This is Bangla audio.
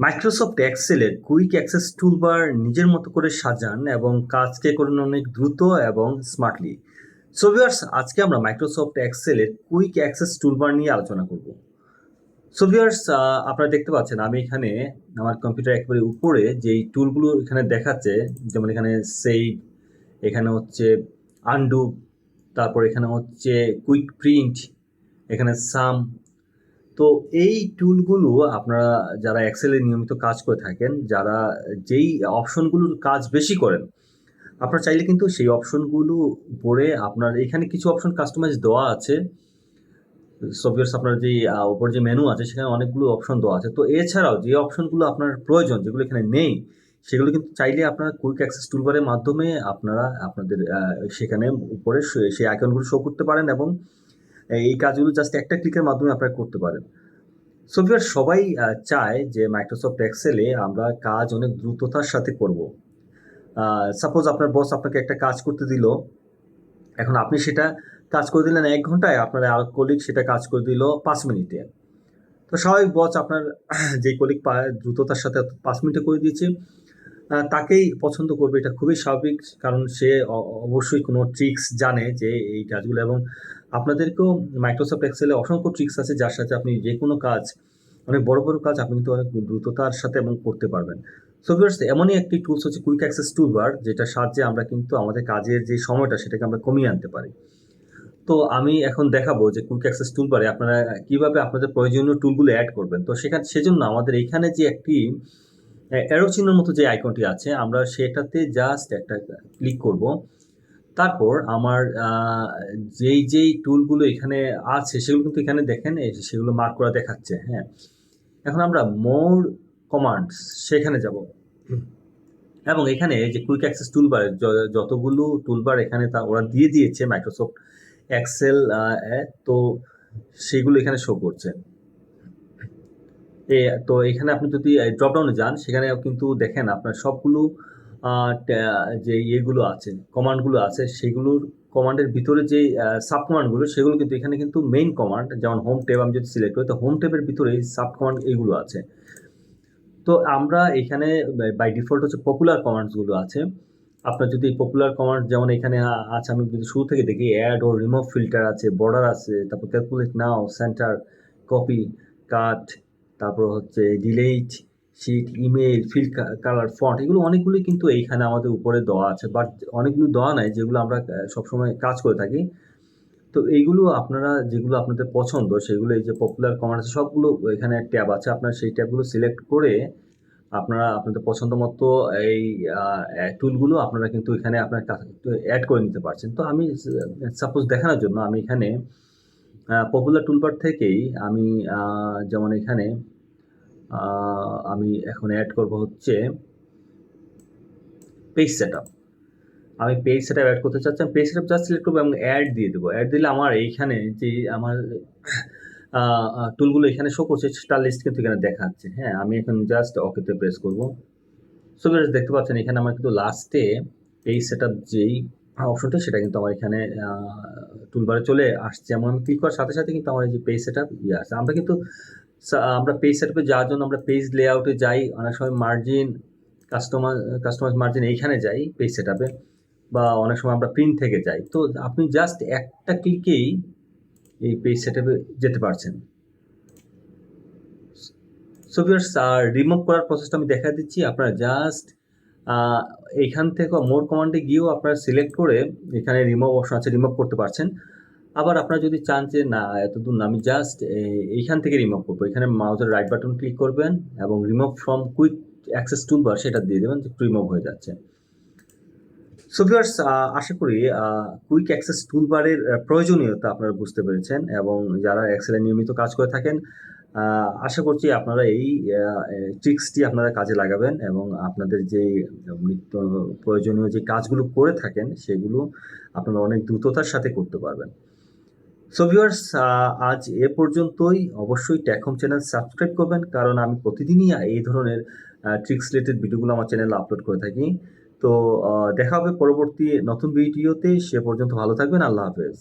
মাইক্রোসফট এক্সেলের কুইক অ্যাক্সেস টুলবার নিজের মতো করে সাজান এবং কাজকে করুন অনেক দ্রুত এবং স্মার্টলি। সো ভিউয়ার্স, আজকে আমরা মাইক্রোসফট এক্সেলের কুইক অ্যাক্সেস টুলবার নিয়ে আলোচনা করব। সো ভিউয়ার্স, আপনারা দেখতে পাচ্ছেন আমি এখানে আমার কম্পিউটার একেবারে উপরে যেই টুলগুলো এখানে দেখাচ্ছে, যেমন এখানে সেভ, এখানে হচ্ছে আনডু, তারপর এখানে হচ্ছে কুইক প্রিন্ট, এখানে সাম। তো এই টুলগুলো আপনারা যারা এক্সেলে নিয়মিত কাজ করে থাকেন, যারা যেই অপশনগুলোর কাজ বেশি করেন, আপনারা চাইলে কিন্তু সেই অপশনগুলো উপরে আপনার এখানে কিছু অপশন কাস্টমাইজ দেওয়া আছে। সফটওয়্যারস আপনার যে উপর যে মেনু আছে সেখানে অনেকগুলো অপশন দেওয়া আছে। তো এছাড়াও যে অপশনগুলো আপনার প্রয়োজন, যেগুলো এখানে নেই, সেগুলো কিন্তু চাইলে আপনারা কুইক অ্যাক্সেস টুলবারের মাধ্যমে আপনারা আপনাদের সেখানে উপরে সেই আইকনগুলো শো করতে পারেন এবং এই কাজগুলো জাস্ট একটা ক্লিকের মাধ্যমে আপনারা করতে পারেন। সো ভিউয়ার, সবাই চায় যে মাইক্রোসফট এক্সেলে আমরা কাজ অনেক দ্রুততার সাথে করব। সাপোজ আপনার বস আপনাকে একটা কাজ করতে দিল, এখন আপনি সেটা কাজ করে দিলেন 1 ঘন্টায়, আপনার আর কলিগ সেটা কাজ করে দিল 5 মিনিটে। তো স্বাভাবিক বস আপনার যে কলিগ দ্রুততার সাথে 5 মিনিটে করে দিয়েছে, তাকেই পছন্দ করবে, এটা খুবই স্বাভাবিক। কারণ সে অবশ্যই কোনো ট্রিক্স জানে যে এই কাজগুলো, এবং আপনাদেরকেও মাইক্রোসফট এক্সেলে অসংখ্য ট্রিক্স আছে যার সাথে আপনি যে কোনো কাজ, অনেক বড় বড় কাজ আপনি কিন্তু অনেক দ্রুততার সাথে এবং করতে পারবেন। সো ভিউয়ার্স, এমনই একটি টুলস হচ্ছে কুইক অ্যাক্সেস টুলবার, যেটার সাহায্যে আমরা কিন্তু আমাদের কাজের যে সময়টা সেটাকে আমরা কমিয়ে আনতে পারি। তো আমি এখন দেখাবো যে কুইক অ্যাক্সেস টুলবারে আপনারা কিভাবে আপনাদের প্রয়োজনীয় টুলগুলো অ্যাড করবেন। তো সেজন্য আমাদের এইখানে যে একটি অ্যারো চিহ্নের মতো যে আইকনটি আছে, আমরা সেটাতে জাস্ট একটা ক্লিক করব। তারপর আমার যেই টুলগুলো এখানে আছে সেগুলো কিন্তু এখানে দেখেন, সেগুলো মার্ক করা দেখাচ্ছে। হ্যাঁ, এখন আমরা মোর কমান্ডস সেখানে যাব এবং এখানে যে কুইক অ্যাক্সেস টুলবার যতগুলো টুলবার এখানে ওরা দিয়ে দিয়েছে মাইক্রোসফট এক্সেল, তো সেগুলো এখানে শো করছে। তো এখানে আপনি যদি ড্রপডাউনে যান, সেখানে কিন্তু দেখেন আপনার সবগুলো যে ইয়েগুলো আছে, কমান্ডগুলো আছে, সেগুলোর কমান্ডের ভিতরে যে সাব কমান্ডগুলো, সেগুলো কিন্তু এখানে কিন্তু মেইন কমান্ড, যেমন হোম ট্যাব আমি যদি সিলেক্ট করি, তো হোম ট্যাবের ভিতরে সাব কমান্ড এইগুলো আছে। তো আমরা এখানে বাই ডিফল্ট হচ্ছে পপুলার কমান্ডসগুলো আছে। আপনার যদি পপুলার কমান্ড যেমন এখানে আছে, আমি যদি শুরু থেকে দেখি, অ্যাড ও রিমুভ ফিল্টার আছে, বর্ডার আছে, তারপর calculate now, centre, copy, cut, তারপর হচ্ছে delete, sheet, email, fill colour, font, এগুলো অনেকগুলি কিন্তু এইখানে আমাদের উপরে দেওয়া আছে, বাট অনেকগুলো দেওয়া নাই যেগুলো আমরা সবসময় কাজ করে থাকি। তো এইগুলো আপনারা যেগুলো আপনাদের পছন্দ সেগুলো, এই যে পপুলার কমান্ড আছে, সবগুলো এখানে ট্যাব আছে, আপনারা সেই ট্যাবগুলো সিলেক্ট করে আপনারা আপনাদের পছন্দ মতো এই টুলগুলো আপনারা কিন্তু এখানে আপনার অ্যাড করে নিতে পারছেন। তো আমি সাপোজ দেখানোর জন্য আমি এখানে পপুলার টুলবার থেকেই আমি যেমন এখানে আমি এখন অ্যাড করব হচ্ছে পেজ সেটআপ। আমি পেজ সেটআপ অ্যাড করতে চাচ্ছি, আমি পেজ সেটআপ জাস্ট সিলেক্ট করবো এবং অ্যাড দিয়ে দেবো। অ্যাড দিলে আমার এইখানে যে আমার টুলগুলো এখানে শো করছে, তার লিস্ট কিন্তু এখানে দেখাচ্ছে। হ্যাঁ, আমি এখন জাস্ট ওকেতে প্রেস করব। সো ভিউয়ার্স, দেখতে পাচ্ছেন এখানে আমার কিন্তু লাস্টে পেজ সেটআপ যেই অপশনটা, সেটা কিন্তু আমার এখানে টুলবারে চলে আসছে, এবং আমি ক্লিক করার সাথে সাথে কিন্তু আমার এই যে পেজ সেটআপ আসছে। আমরা পেজ সেটআপে যাওয়ার জন্য আমরা পেজ লেআউটে যাই, অনেক সময় মার্জিন, কাস্টমাইজ মার্জিন এইখানে যাই পেজ সেটআপে, বা অনেক সময় আমরা প্রিন্ট থেকে যাই। তো আপনি জাস্ট একটা ক্লিকেই এই পেজ সেটআপে যেতে পারছেন। সো ভিউয়ার্স, রিমুভ করার প্রসেসটা আমি দেখা দিচ্ছি। আপনারা জাস্ট এইখান থেকে মোর কমান্ডে গিয়েও আপনারা সিলেক্ট করে এখানে রিমুভ অপশন আছে, রিমুভ করতে পারছেন। আবার আপনারা যদি চান যে না, এতদূর না, আমি জাস্ট এইখান থেকে রিমুভ করবো, এখানে মাউসের রাইট বাটন ক্লিক করবেন এবং remove from quick access toolbar সেটা দিয়ে দেবেন, যে রিমুভ হয়ে যাচ্ছে। সো ভিউয়ার্স, আশা করি কুইক অ্যাক্সেস টুলবারের প্রয়োজনীয়তা আপনারা বুঝতে পেরেছেন, এবং যারা এক্সেলে নিয়মিত কাজ করে থাকেন, আশা করছি আপনারা এই ট্রিক্সটি আপনারা কাজে লাগাবেন এবং আপনাদের যে নিত্য প্রয়োজনীয় যে কাজগুলো করে থাকেন সেগুলো আপনারা অনেক দ্রুততার সাথে করতে পারবেন। সো ভিউয়ার্স, আজ এ পর্যন্তই। অবশ্যই টেক হোম চ্যানেল সাবস্ক্রাইব করবেন, কারণ আমি প্রতিদিনই এই ধরনের ট্রিক্স রিলেটেড ভিডিওগুলো আমার চ্যানেলে আপলোড করে থাকি। তো দেখা হবে পরবর্তী নতুন ভিডিওতে। সে পর্যন্ত ভালো থাকবেন। আল্লাহ হাফেজ।